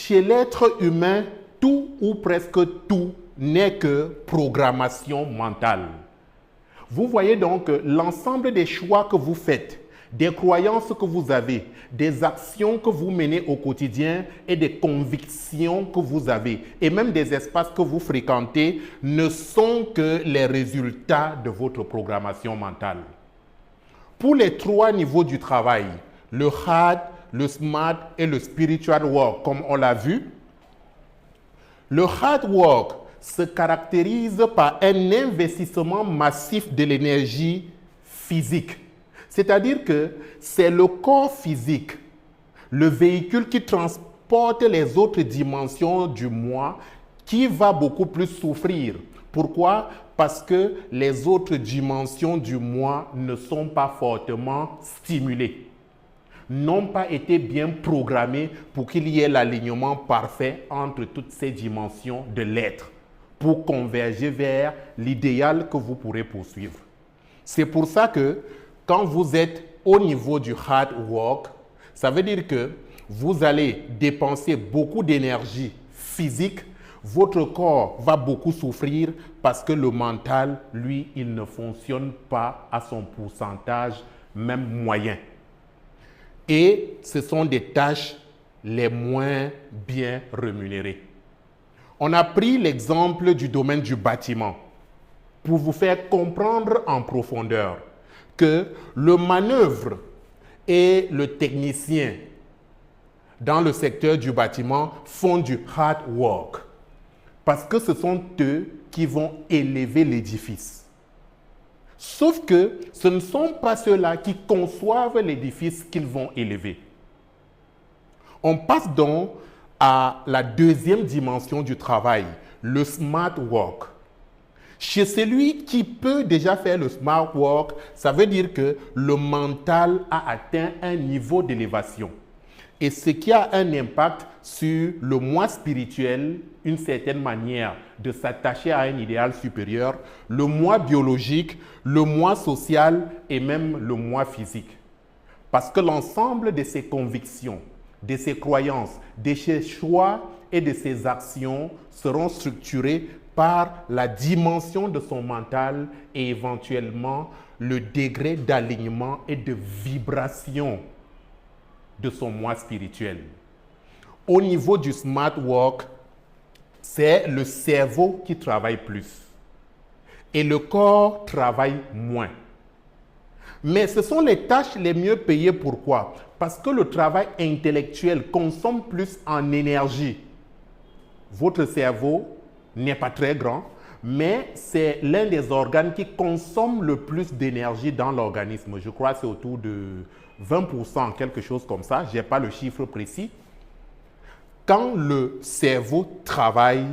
chez l'être humain, tout ou presque tout n'est que programmation mentale. Vous voyez donc l'ensemble des choix que vous faites, des croyances que vous avez, des actions que vous menez au quotidien et des convictions que vous avez, et même des espaces que vous fréquentez, ne sont que les résultats de votre programmation mentale. Pour les 3 niveaux du travail, le hard, le smart et le spiritual work, comme on l'a vu, le hard work se caractérise par un investissement massif de l'énergie physique. C'est-à-dire que c'est le corps physique, le véhicule qui transporte les autres dimensions du moi, qui va beaucoup plus souffrir. Pourquoi? Parce que les autres dimensions du moi ne sont pas fortement stimulées, n'ont pas été bien programmées pour qu'il y ait l'alignement parfait entre toutes ces dimensions de l'être, pour converger vers l'idéal que vous pourrez poursuivre. C'est pour ça que quand vous êtes au niveau du hard work, ça veut dire que vous allez dépenser beaucoup d'énergie physique, votre corps va beaucoup souffrir parce que le mental, lui, il ne fonctionne pas à son pourcentage, même moyen. Et ce sont des tâches les moins bien rémunérées. On a pris l'exemple du domaine du bâtiment pour vous faire comprendre en profondeur que le manœuvre et le technicien dans le secteur du bâtiment font du hard work parce que ce sont eux qui vont élever l'édifice. Sauf que ce ne sont pas ceux-là qui conçoivent l'édifice qu'ils vont élever. On passe donc à la deuxième dimension du travail, le smart work. Chez celui qui peut déjà faire le smart work, ça veut dire que le mental a atteint un niveau d'élévation. Et ce qui a un impact sur le moi spirituel, une certaine manière de s'attacher à un idéal supérieur, le moi biologique, le moi social et même le moi physique. Parce que l'ensemble de ses convictions, de ses croyances, de ses choix et de ses actions seront structurés par la dimension de son mental et éventuellement le degré d'alignement et de vibration de son moi spirituel. Au niveau du smart work, c'est le cerveau qui travaille plus et le corps travaille moins. Mais ce sont les tâches les mieux payées. Pourquoi? Parce que le travail intellectuel consomme plus en énergie. Votre cerveau n'est pas très grand, mais c'est l'un des organes qui consomme le plus d'énergie dans l'organisme. Je crois que c'est autour de 20%, quelque chose comme ça. Je n'ai pas le chiffre précis. Quand le cerveau travaille,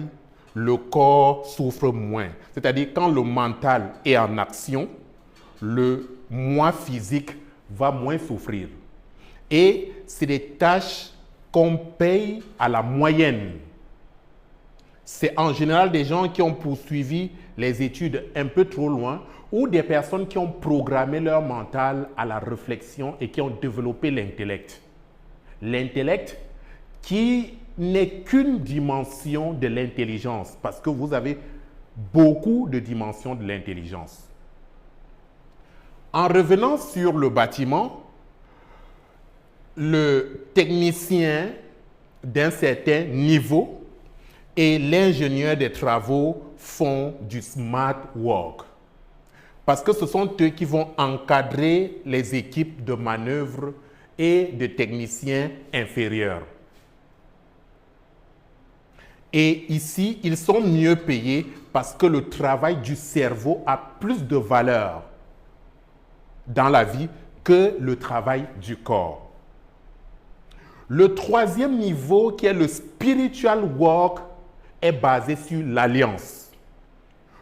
le corps souffre moins. C'est-à-dire quand le mental est en action, le moi physique va moins souffrir. Et c'est des tâches qu'on paye à la moyenne. C'est en général des gens qui ont poursuivi les études un peu trop loin ou des personnes qui ont programmé leur mental à la réflexion et qui ont développé l'intellect. L'intellect qui n'est qu'une dimension de l'intelligence parce que vous avez beaucoup de dimensions de l'intelligence. En revenant sur le bâtiment, le technicien d'un certain niveau et l'ingénieur des travaux font du smart work. Parce que ce sont eux qui vont encadrer les équipes de manœuvre et de techniciens inférieurs. Et ici, ils sont mieux payés parce que le travail du cerveau a plus de valeur dans la vie que le travail du corps. Le troisième niveau, qui est le spiritual work, est basé sur l'alliance.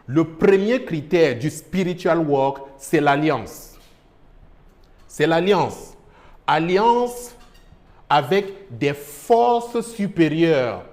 Le premier critère du spiritual work, c'est l'alliance. C'est l'alliance. Alliance avec des forces supérieures